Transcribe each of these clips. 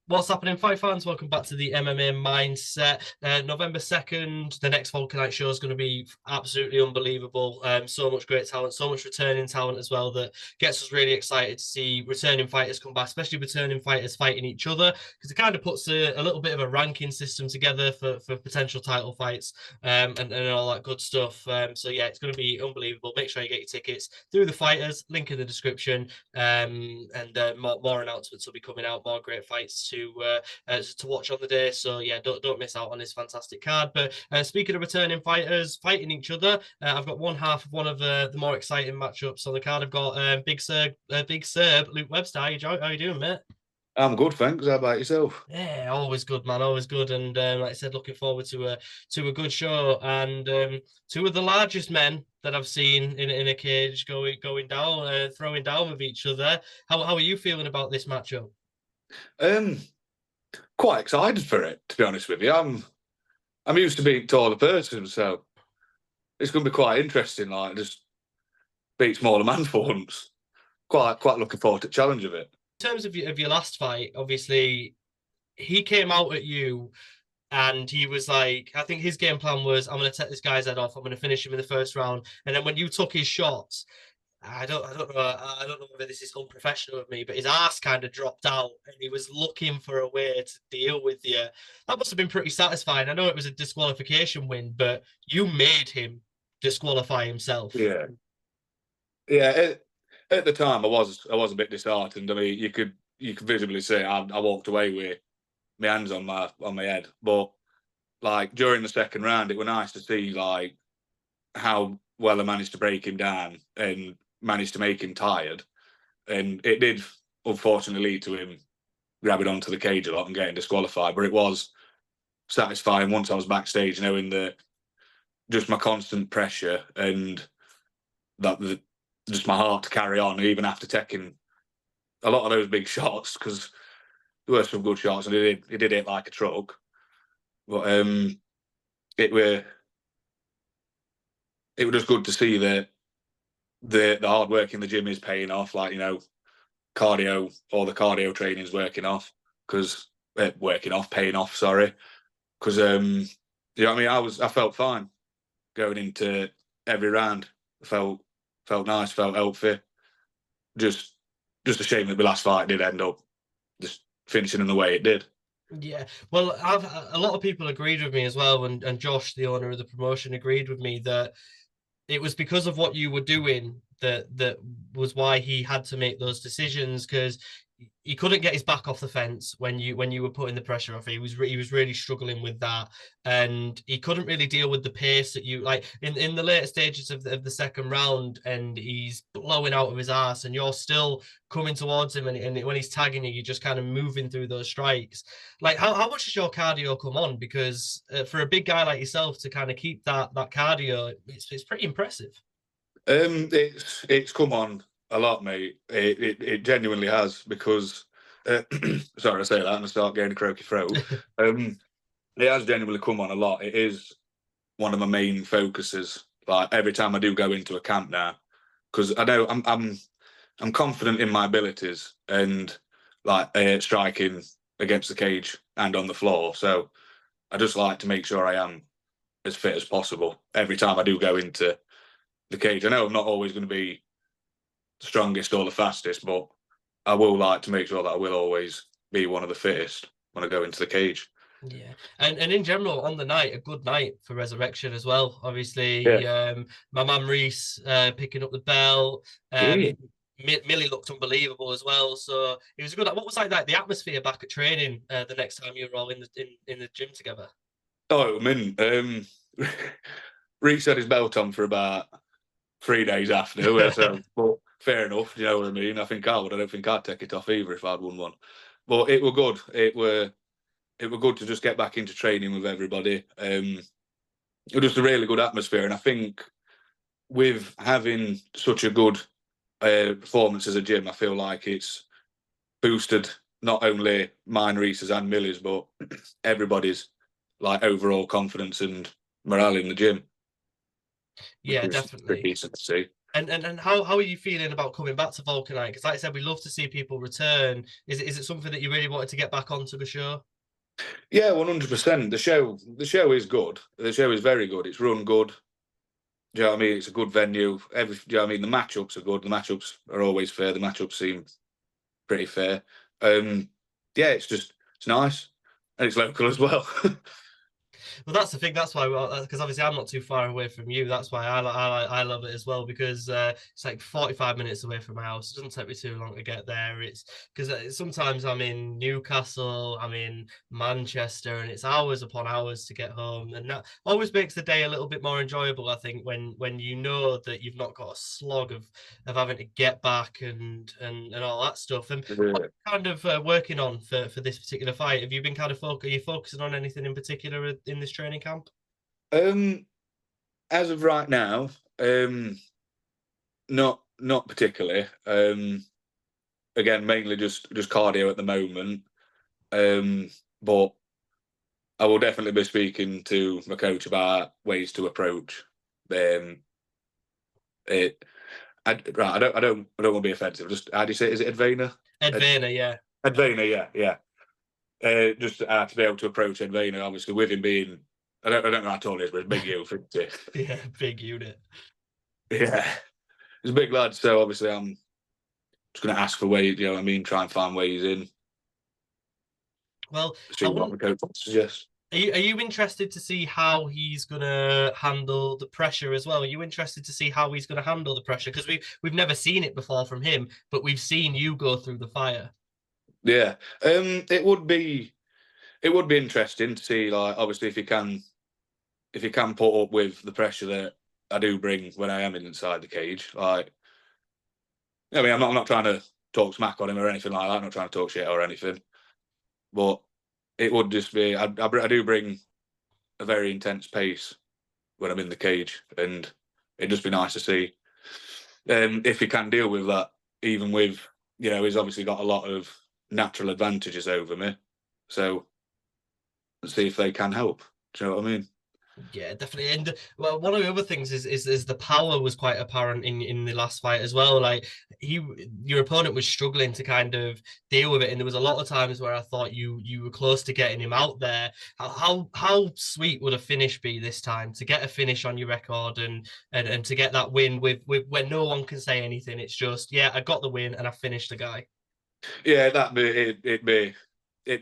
What's happening, fight fans? Welcome back to the MMA Mindset. November 2nd, the next Wolkernite show is going to be absolutely unbelievable. So much great talent, so much returning talent as well that gets us really excited to see returning fighters come back, especially returning fighters fighting each other, because it kind of puts a little bit of a ranking system together for potential title fights and all that good stuff. So yeah, it's going to be unbelievable. Make sure you get your tickets through the fighters, link in the description, and more announcements will be coming out, more great fights to watch on the day. So yeah, don't miss out on this fantastic card. But speaking of returning fighters fighting each other, I've got one half of one of the more exciting matchups on the card. I've got Big Serb, Luke Webster. How you doing, mate? I'm good, thanks. How about yourself? Yeah, always good, man. Always good. And like I said, looking forward to a good show. And two of the largest men that I've seen in a cage going down, throwing down with each other. How are you feeling about this matchup? Um, Quite excited for it, to be honest with you. I'm used to being a taller person, so it's going to be quite interesting. Like just beat smaller man for once. Quite looking forward to the challenge of it. In terms of your last fight, obviously he came out at you and he was like, I think his game plan was, I'm going to take this guy's head off. I'm going to finish him in the first round. And then when you took his shots, I don't know whether this is unprofessional of me, but his ass kind of dropped out and he was looking for a way to deal with you. That must have been pretty satisfying. I know it was a disqualification win, but you made him disqualify himself. Yeah, yeah. At the time, I was a bit disheartened. I mean, you could visibly see I walked away with my hands on my head. But like during the second round, it was nice to see like how well I managed to break him down and managed to make him tired. And it did unfortunately lead to him grabbing onto the cage a lot and getting disqualified. But it was satisfying once I was backstage, knowing that just my constant pressure and just my heart to carry on, even after taking a lot of those big shots, because there were some good shots and it did it like a truck. But it were it was just good to see that the hard work in the gym is paying off. Like cardio, all the cardio training is working off because paying off. Sorry, because you know what I mean. I felt fine going into every round. Felt nice, felt healthy. Just just a shame that the last fight did end up just finishing in the way it did. Yeah, well, a lot of people agreed with me as well, and Josh, the owner of the promotion, agreed with me that it was because of what you were doing that was why he had to make those decisions because he couldn't get his back off the fence when you were putting the pressure off. He was really struggling with that, and he couldn't really deal with the pace that you like in the later stages of the second round. And he's blowing out of his ass, and you're still coming towards him, and when he's tagging you, you're just kind of moving through those strikes. Like how much does your cardio come on? Because for a big guy like yourself to kind of keep that cardio, it's pretty impressive. It's come on a lot, mate. It genuinely has because sorry, I say that and I start getting a croaky throat. Um, it has genuinely come on a lot. It is one of my main focuses. Like every time I do go into a camp now, because I know I'm confident in my abilities and like striking against the cage and on the floor. So I just like to make sure I am as fit as possible every time I do go into the cage. I know I'm not always going to be the strongest or the fastest, but I will like to make sure that I will always be one of the fittest when I go into the cage. Yeah, and in general on the night, a good night for Resurrection as well. Yeah. Obviously, my man Reese picking up the belt. Yeah. Millie looked unbelievable as well. So it was a good. What was like the atmosphere back at training the next time you were all in the gym together? Oh, I mean, Reese had his belt on for about 3 days after. So, but fair enough. You know what I mean? I think I would. I don't think I'd take it off either if I'd won one. But it were good. It were good to just get back into training with everybody. It was just a really good atmosphere, and I think with having such a good performance as a gym, I feel like it's boosted not only mine, Reese's, and Millie's, but everybody's like overall confidence and morale in the gym, which Yeah, is pretty definitely. decent to see. And how are you feeling about coming back to Wolkernite? Because like I said, we love to see people return. Is it something that you really wanted to get back onto the show? Yeah, 100%. The show is good. The show is very good. It's run good. Do you know what I mean? It's a good venue. Do you know what I mean? The matchups are good. The matchups are always fair. The matchups seem pretty fair. Yeah, it's nice and it's local as well. Well, that's the thing. That's why, because obviously I'm not too far away from you. That's why I love it as well because it's like 45 minutes away from my house. It doesn't take me too long to get there. It's because sometimes I'm in Newcastle, I'm in Manchester, and it's hours upon hours to get home, and that always makes the day a little bit more enjoyable. I think when you know that you've not got a slog of having to get back and all that stuff. And what Yeah. kind of working on for this particular fight? Have you been kind of are you focusing on anything in particular in this training camp? Um, as of right now, not particularly. Again, mainly just cardio at the moment. But I will definitely be speaking to my coach about ways to approach it. Right, I don't want to be offensive. Just how do you say it? Is it Edvainer? Edvainer, yeah. Edvainer, yeah, yeah. Just to be able to approach Edvainer, obviously with him being, I don't know how tall he is, but he's big youth, isn't he? Yeah, big unit. Yeah, he's a big lad. So obviously, I'm just going to ask for ways. You know what I mean? Try and find ways in. Well, See what the coach suggests. are you interested to see how he's gonna handle the pressure as well? Are you interested to see how he's gonna handle the pressure? Because we've never seen it before from him, but we've seen you go through the fire. Yeah, it would be interesting to see, like, obviously if he can put up with the pressure that I do bring when I am inside the cage. Like, I mean, I'm not trying to talk smack on him or anything like that. I'm not trying to talk shit or anything. But it would just be, I do bring a very intense pace when I'm in the cage, and it'd just be nice to see if he can deal with that. Even with, he's obviously got a lot of natural advantages over me. So let's see if they can help. Do you know what I mean? Yeah, definitely. And well, one of the other things is the power was quite apparent in the last fight as well. Like your opponent was struggling to kind of deal with it, and there was a lot of times where I thought you were close to getting him out there. How sweet would a finish be this time to get a finish on your record and to get that win with when no one can say anything. It's just yeah, I got the win and I finished the guy. Yeah, it'd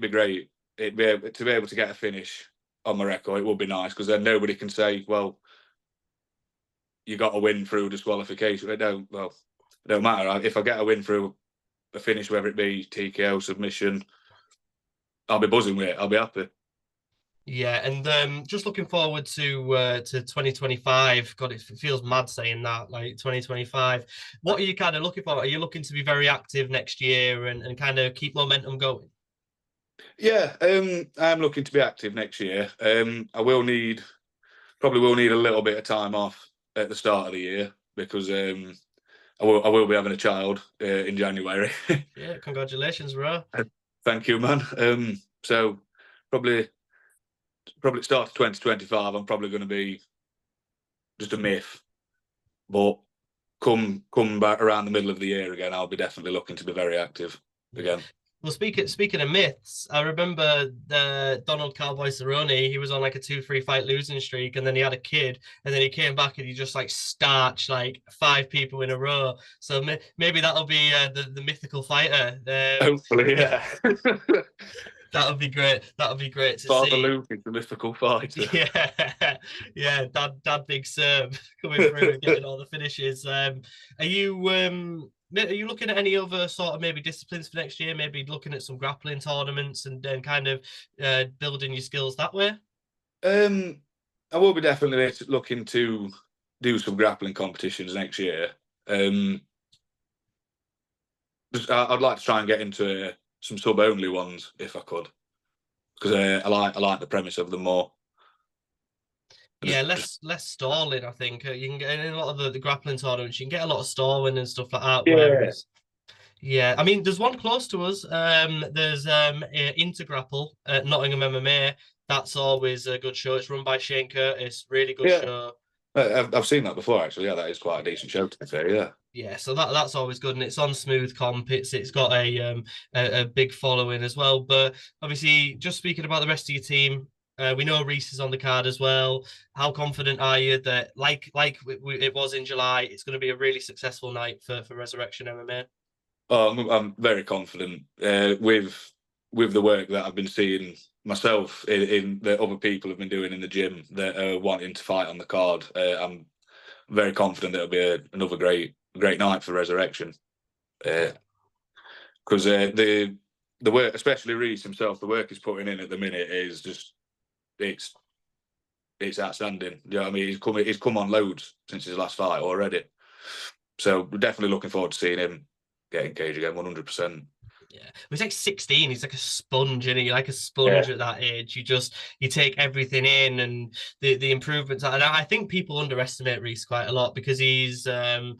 be great. It'd be able to get a finish on my record. It would be nice because then nobody can say, "Well, you got a win through disqualification." It don't matter. If I get a win through a finish, whether it be TKO submission, I'll be buzzing with it. I'll be happy. Yeah, and just looking forward to 2025. God, it feels mad saying that, like 2025. What are you kind of looking for? Are you looking to be very active next year and kind of keep momentum going? Yeah, I'm looking to be active next year. Probably will need a little bit of time off at the start of the year because I will be having a child in January. Yeah, congratulations, bro. Thank you, man. So probably start of 2025. I'm probably going to be just a myth, but come back around the middle of the year again, I'll be definitely looking to be very active Yeah. again. Well, speaking of myths, I remember the Donald Cowboy Cerrone. He was on like a 2-3 fight losing streak, and then he had a kid, and then he came back and he just like starched like 5 people in a row. So maybe that'll be the mythical fighter. Hopefully, yeah. That would be great. That would be great to Father see. Luke is the mythical fighter. Yeah, yeah, dad Big Serb coming through and getting all the finishes. Are you looking at any other sort of maybe disciplines for next year? Maybe looking at some grappling tournaments and then kind of building your skills that way? um, I will be definitely looking to do some grappling competitions next year. Um, I'd like to try and get into some sub only ones if I could, because I like the premise of them more. Yeah, less stalling. I think you can get in a lot of the grappling tournaments. You can get a lot of stalling and stuff like that. Yeah. Whereas yeah, I mean, there's one close to us. There's Intergrapple at Nottingham MMA. That's always a good show. It's run by Shane Curtis. Really good Yeah, show. I've seen that before, actually. Yeah, that is quite a decent show, to be fair. Yeah. Yeah, so that's always good, and it's on Smooth Comp. It's got a big following as well. But obviously, just speaking about the rest of your team, we know Reese is on the card as well. How confident are you that, it was in July, it's going to be a really successful night for Resurrection MMA? Oh, I'm very confident with the work that I've been seeing myself in that other people have been doing in the gym that are wanting to fight on the card. I'm very confident that it'll be another great night for Resurrection. Because the work, especially Reese himself, the work he's putting in at the minute is just it's it's outstanding. You know what I mean? He's come on loads since his last fight already. So we're definitely looking forward to seeing him get engaged again, 100%. Yeah, he's like 16. He's like a sponge, and like a sponge at that age. You take everything in, and the improvements. And I think people underestimate Reese quite a lot because he's quite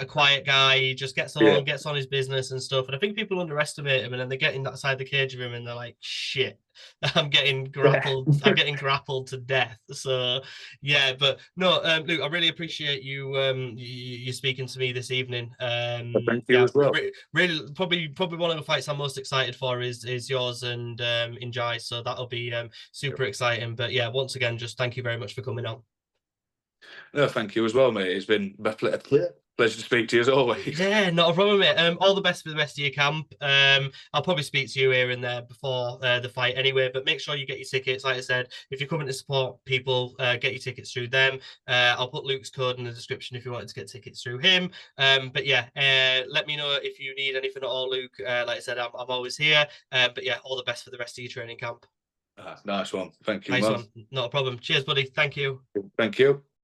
a quiet guy. He just gets on his business and stuff. And I think people underestimate him, and then they get inside the cage of him, and they're like, shit. I'm getting grappled. I'm getting grappled to death. So, yeah, but no, Luke, I really appreciate you speaking to me this evening. Thank you as well. Really, probably one of the fights I'm most excited for is yours and Injai. So that'll be super exciting. But yeah, once again, just thank you very much for coming on. No, thank you as well, mate. It's been a pleasure to speak to you as always. Yeah, not a problem, mate. All the best for the rest of your camp. I'll probably speak to you here and there before the fight anyway, but make sure you get your tickets. Like I said, if you're coming to support people, get your tickets through them. I'll put Luke's code in the description if you wanted to get tickets through him. But yeah, let me know if you need anything at all, Luke. Like I said, I'm always here. But yeah, all the best for the rest of your training camp. Nice one. Thank you, Nice man. one. Not a problem. Cheers, buddy. Thank you. Thank you.